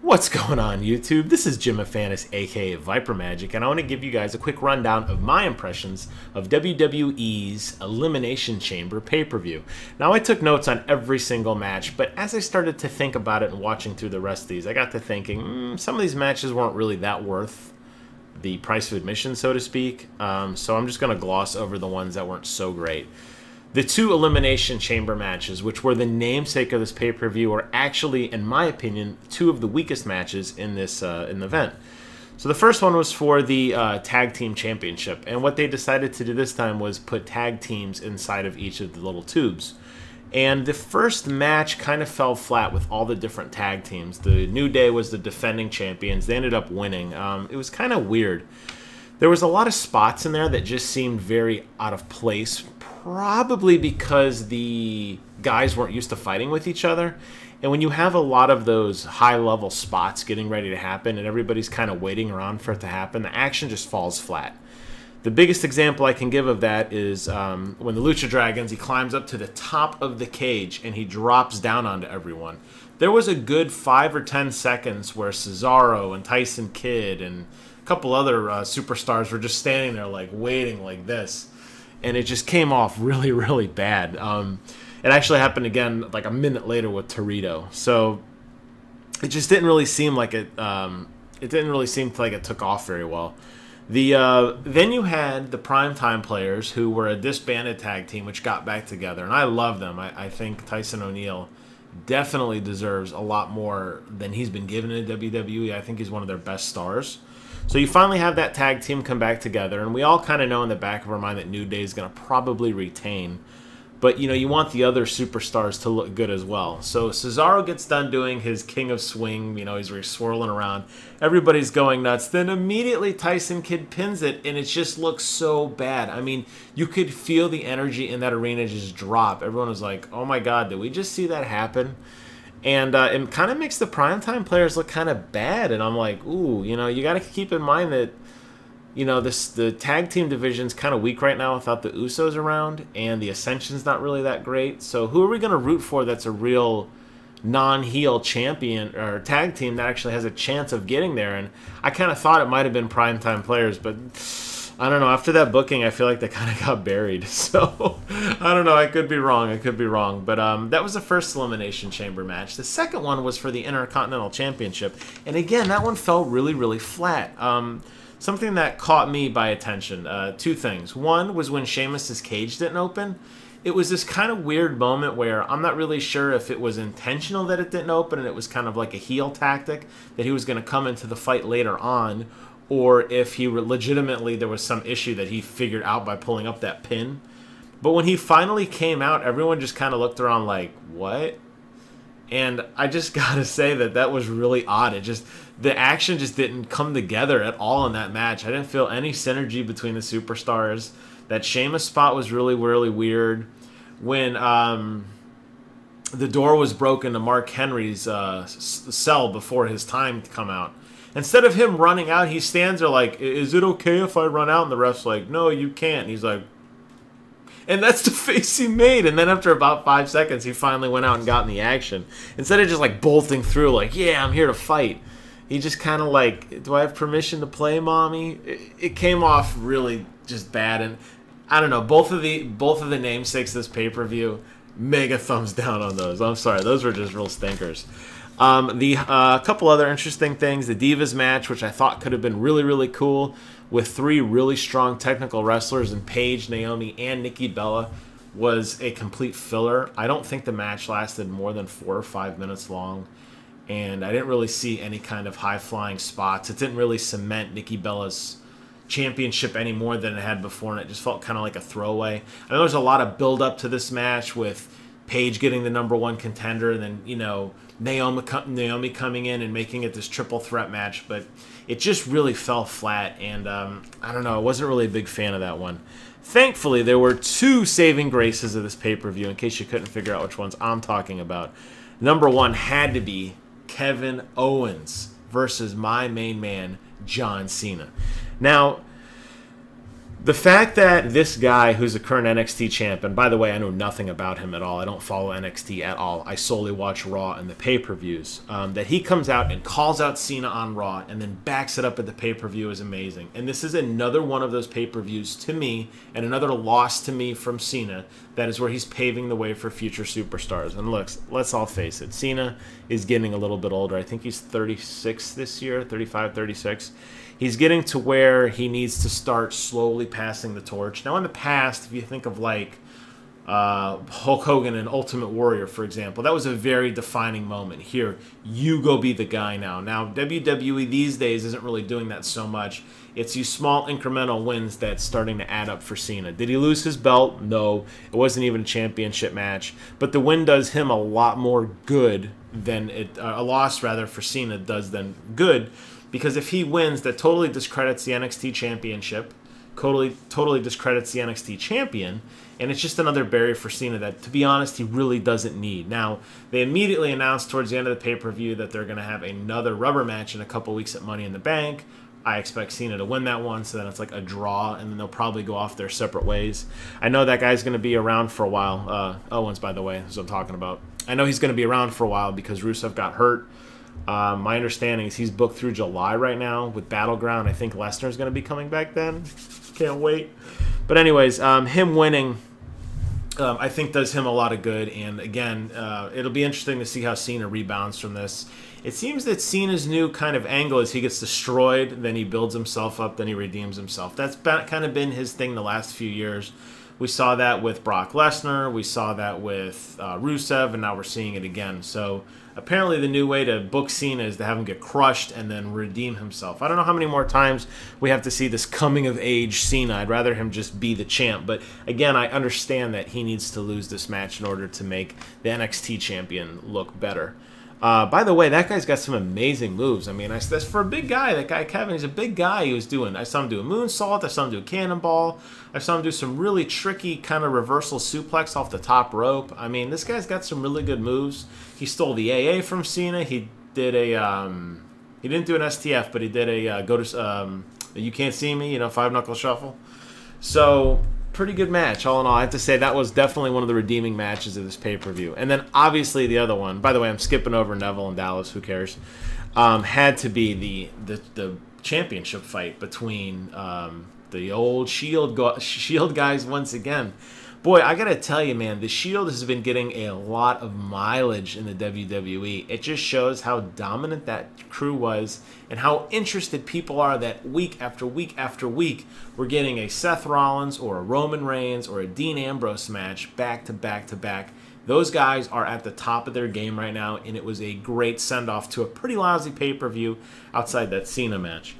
What's going on, YouTube? This is Jim Afanis, aka Viper Magic, and I want to give you guys a quick rundown of my impressions of WWE's Elimination Chamber pay-per-view. Now, I took notes on every single match, but as I started to think about it and watching through the rest of these, I got to thinking, some of these matches weren't really that worth the price of admission, so to speak, so I'm just going to gloss over the ones that weren't so great. The two Elimination Chamber matches, which were the namesake of this pay-per-view, are actually, in my opinion, two of the weakest matches in this in the event. So the first one was for the Tag Team Championship, and what they decided to do this time was put tag teams inside of each of the little tubes. And the first match kind of fell flat with all the different tag teams. The New Day was the defending champions. They ended up winning. It was kind of weird. There was a lot of spots in there that just seemed very out of place, probably because the guys weren't used to fighting with each other. And when you have a lot of those high-level spots getting ready to happen and everybody's kind of waiting around for it to happen, the action just falls flat. The biggest example I can give of that is when the Lucha Dragons, he climbs up to the top of the cage and he drops down onto everyone. There was a good 5 or 10 seconds where Cesaro and Tyson Kidd and a couple other superstars were just standing there like waiting like this. And it just came off really, really bad. It actually happened again like a minute later with Torito. So it just didn't really seem like it. It didn't really seem like it took off very well. Then you had the Primetime Players, who were a disbanded tag team, which got back together, and I love them. I think Tyson O'Neil definitely deserves a lot more than he's been given in WWE. I think he's one of their best stars. So you finally have that tag team come back together, and we all kind of know in the back of our mind that New Day is going to probably retain. But, you know, you want the other superstars to look good as well. So Cesaro gets done doing his King of Swing. You know, he's really swirling around. Everybody's going nuts. Then immediately Tyson Kidd pins it, and it just looks so bad. I mean, you could feel the energy in that arena just drop. Everyone was like, oh my God, did we just see that happen? And it kind of makes the Primetime Players look kind of bad. And I'm like, ooh, you know, you got to keep in mind that, you know, the tag team division's kind of weak right now without the Usos around. And the Ascension's not really that great. So who are we going to root for that's a real non-heel champion or tag team that actually has a chance of getting there? And I kind of thought it might have been Primetime Players, but I don't know. After that booking, I feel like they kind of got buried. So, I don't know. I could be wrong. I could be wrong. But that was the first Elimination Chamber match. The second one was for the Intercontinental Championship. And again, that one fell really, really flat. Something that caught me by attention. Two things. One was when Sheamus's cage didn't open. It was this kind of weird moment where I'm not really sure if it was intentional that it didn't open and it was kind of like a heel tactic that he was going to come into the fight later on, or if he legitimately there was some issue that he figured out by pulling up that pin. But when he finally came out, everyone just kind of looked around like, what? And I just gotta say that was really odd. It just, the action just didn't come together at all in that match. I didn't feel any synergy between the superstars. That Sheamus spot was really, really weird. When the door was broken to Mark Henry's cell before his time to come out, instead of him running out, he stands there like, is it okay if I run out? And the ref's like, no, you can't. And he's like, and that's the face he made. And then after about 5 seconds, he finally went out and got in the action. Instead of just like bolting through like, yeah, I'm here to fight. He just kind of like, do I have permission to play, mommy? It came off really just bad. And I don't know, both of the namesakes of this pay-per-view, mega thumbs down on those. I'm sorry, those were just real stinkers. A couple other interesting things. The Divas match, which I thought could have been really, really cool, with 3 really strong technical wrestlers in Paige, Naomi, and Nikki Bella, was a complete filler. I don't think the match lasted more than 4 or 5 minutes long, and I didn't really see any kind of high-flying spots. It didn't really cement Nikki Bella's championship any more than it had before, and it just felt kind of like a throwaway. I know there's a lot of build-up to this match with Paige getting the #1 contender, and then, you know, Naomi coming in and making it this triple threat match, but it just really fell flat, and I don't know, I wasn't really a big fan of that one. Thankfully, there were 2 saving graces of this pay-per-view, in case you couldn't figure out which ones I'm talking about. #1 had to be Kevin Owens versus my main man, John Cena. Now, The fact that this guy who's a current NXT champ, and by the way, I know nothing about him at all. I don't follow NXT at all. I solely watch Raw and the pay-per-views. That he comes out and calls out Cena on Raw and then backs it up at the pay-per-view is amazing. And this is another one of those pay-per-views to me, and another loss to me from Cena. That is where he's paving the way for future superstars. And look, let's all face it. Cena is getting a little bit older. I think he's 36 this year, 35, 36. He's getting to where he needs to start slowly passing the torch. Now, in the past, if you think of like Hulk Hogan and Ultimate Warrior, for example, that was a very defining moment. Here, you go be the guy now. Now, WWE these days isn't really doing that so much. It's these small incremental wins that's starting to add up for Cena. Did he lose his belt? No. It wasn't even a championship match. But the win does him a lot more good than a loss rather for Cena does than good. Because if he wins, that totally discredits the NXT Championship, totally discredits the NXT Champion, and it's just another barrier for Cena that, to be honest, he really doesn't need. Now, they immediately announced towards the end of the pay-per-view that they're going to have another rubber match in a couple weeks at Money in the Bank. I expect Cena to win that one, so then it's like a draw, and then they'll probably go off their separate ways. I know that guy's going to be around for a while. Owens, by the way, is what I'm talking about. I know he's going to be around for a while because Rusev got hurt. My understanding is he's booked through July right now with Battleground. I think Lesnar's going to be coming back then. Can't wait. But anyways, him winning, I think does him a lot of good. And again, it'll be interesting to see how Cena rebounds from this. It seems that Cena's new kind of angle is he gets destroyed, then he builds himself up, then he redeems himself. That's kind of been his thing the last few years. We saw that with Brock Lesnar. We saw that with Rusev, and now we're seeing it again. So apparently the new way to book Cena is to have him get crushed and then redeem himself. I don't know how many more times we have to see this coming-of-age Cena. I'd rather him just be the champ. But again, I understand that he needs to lose this match in order to make the NXT champion look better. By the way, that guy's got some amazing moves. I mean, that's for a big guy. That guy, Kevin, he's a big guy. I saw him do a moonsault. I saw him do a cannonball. I saw him do some really tricky kind of reversal suplex off the top rope. I mean, this guy's got some really good moves. He stole the AA from Cena. He did a, he didn't do an STF, but he did a You Can't See Me, five knuckle shuffle. So pretty good match, all in all. I have to say that was definitely one of the redeeming matches of this pay-per-view. And then obviously the other one, by the way, I'm skipping over Neville and Dallas, who cares, had to be the championship fight between the old Shield guys once again. Boy, I gotta tell you, man, the Shield has been getting a lot of mileage in the WWE. It just shows how dominant that crew was and how interested people are that week after week after week we're getting a Seth Rollins or a Roman Reigns or a Dean Ambrose match back to back to back. Those guys are at the top of their game right now, and it was a great send-off to a pretty lousy pay-per-view outside that Cena match.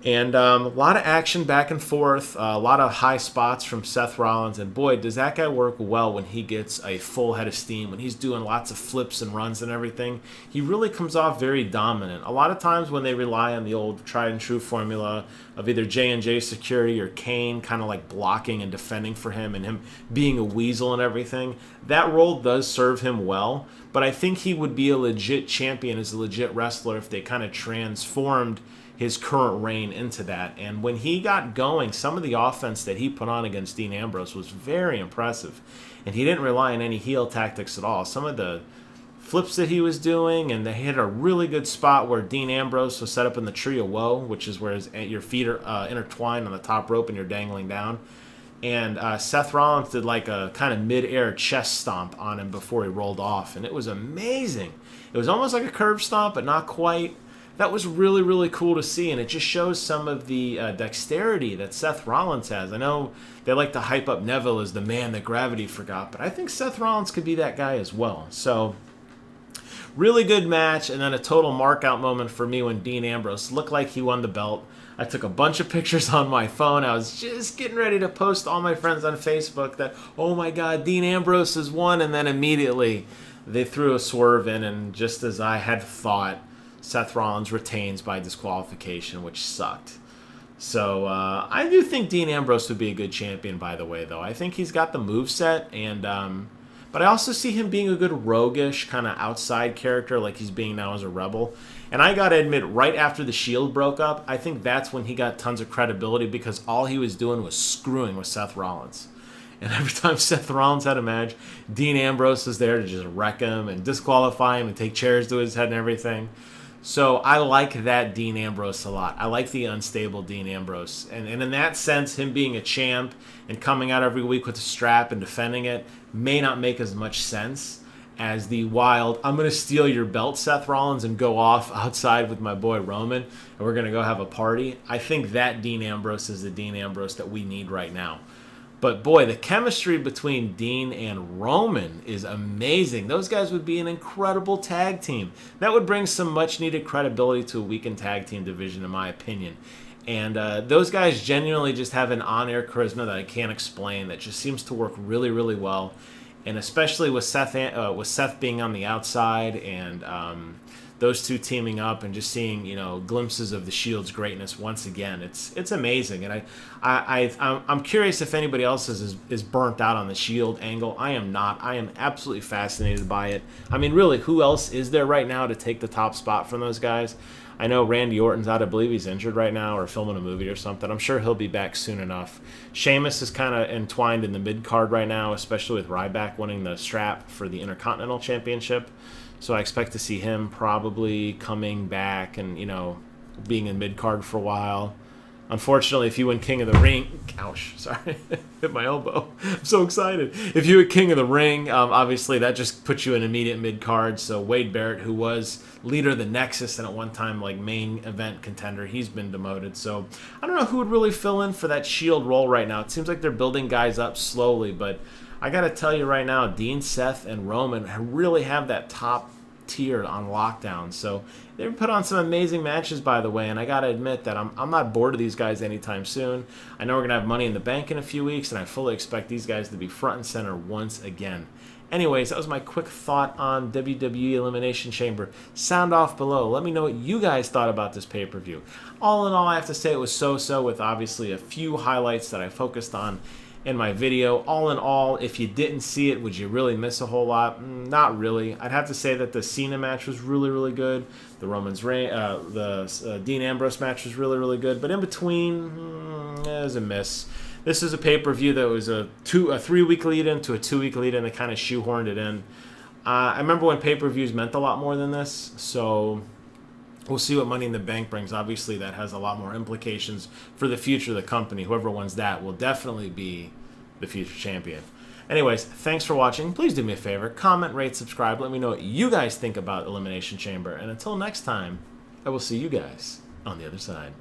And a lot of action back and forth, a lot of high spots from Seth Rollins. And boy, does that guy work well when he gets a full head of steam, when he's doing lots of flips and runs and everything. He really comes off very dominant. A lot of times when they rely on the old tried and true formula of either J&J security or Kane kind of like blocking and defending for him and him being a weasel and everything, that role does serve him well. But I think he would be a legit champion as a legit wrestler if they kind of transformed his current reign into that. And when he got going, some of the offense that he put on against Dean Ambrose was very impressive. And he didn't rely on any heel tactics at all. Some of the flips that he was doing, and they hit a really good spot where Dean Ambrose was set up in the Tree of Woe, which is where your feet are intertwined on the top rope and you're dangling down. And Seth Rollins did like a kind of mid-air chest stomp on him before he rolled off. And it was amazing. It was almost like a curb stomp, but not quite. That was really, really cool to see, and it just shows some of the dexterity that Seth Rollins has. I know they like to hype up Neville as the man that gravity forgot, but I think Seth Rollins could be that guy as well. So, really good match, and then a total mark-out moment for me when Dean Ambrose looked like he won the belt. I took a bunch of pictures on my phone. I was just getting ready to post all my friends on Facebook that, oh my God, Dean Ambrose has won, and then immediately they threw a swerve in, and just as I had thought, Seth Rollins retains by disqualification, which sucked. So I do think Dean Ambrose would be a good champion, by the way, though. I think he's got the moveset, and But I also see him being a good roguish kind of outside character like he's being now as a Rebel. And I got to admit, right after the Shield broke up, I think that's when he got tons of credibility because all he was doing was screwing with Seth Rollins. And every time Seth Rollins had a match, Dean Ambrose was there to just wreck him and disqualify him and take chairs to his head and everything. So I like that Dean Ambrose a lot. I like the unstable Dean Ambrose. And in that sense, him being a champ and coming out every week with a strap and defending it may not make as much sense as the wild, I'm going to steal your belt, Seth Rollins, and go off outside with my boy Roman, and we're going to go have a party. I think that Dean Ambrose is the Dean Ambrose that we need right now. But boy, the chemistry between Dean and Roman is amazing. Those guys would be an incredible tag team. That would bring some much-needed credibility to a weakened tag team division, in my opinion. And those guys genuinely just have an on-air charisma that I can't explain that just seems to work really, really well. And especially with Seth being on the outside and those two teaming up and just seeing, you know, glimpses of the Shield's greatness once again. It's amazing, and I'm curious if anybody else is burnt out on the Shield angle. I am not. I am absolutely fascinated by it. I mean, really, who else is there right now to take the top spot from those guys? I know Randy Orton's out. I believe he's injured right now or filming a movie or something. I'm sure he'll be back soon enough. Sheamus is kind of entwined in the mid-card right now, especially with Ryback winning the strap for the Intercontinental Championship. So I expect to see him probably coming back and, you know, being in mid-card for a while. Unfortunately, if you win King of the Ring... Ouch, sorry. Hit my elbow. I'm so excited. If you win King of the Ring, obviously that just puts you in immediate mid-card. So Wade Barrett, who was leader of the Nexus and at one time like main event contender, he's been demoted. So I don't know who would really fill in for that Shield role right now. It seems like they're building guys up slowly, but I got to tell you right now, Dean, Seth, and Roman really have that top tier on lockdown. So they've put on some amazing matches, by the way, and I got to admit that I'm not bored of these guys anytime soon. I know we're going to have Money in the Bank in a few weeks, and I fully expect these guys to be front and center once again. Anyways, that was my quick thought on WWE Elimination Chamber. Sound off below. Let me know what you guys thought about this pay-per-view. All in all, I have to say it was so-so, with obviously a few highlights that I focused on in my video. All in all, if you didn't see it, would you really miss a whole lot? Not really. I'd have to say that the Cena match was really, really good. The Dean Ambrose match was really, really good. But in between, it was a miss. This is a pay-per-view that was a 3-week lead-in to a 2-week lead-in that kind of shoehorned it in. I remember when pay-per-views meant a lot more than this, so we'll see what Money in the Bank brings. Obviously, that has a lot more implications for the future of the company. Whoever wins that will definitely be the future champion. Anyways, thanks for watching. Please do me a favor. Comment, rate, subscribe. Let me know what you guys think about Elimination Chamber. And until next time, I will see you guys on the other side.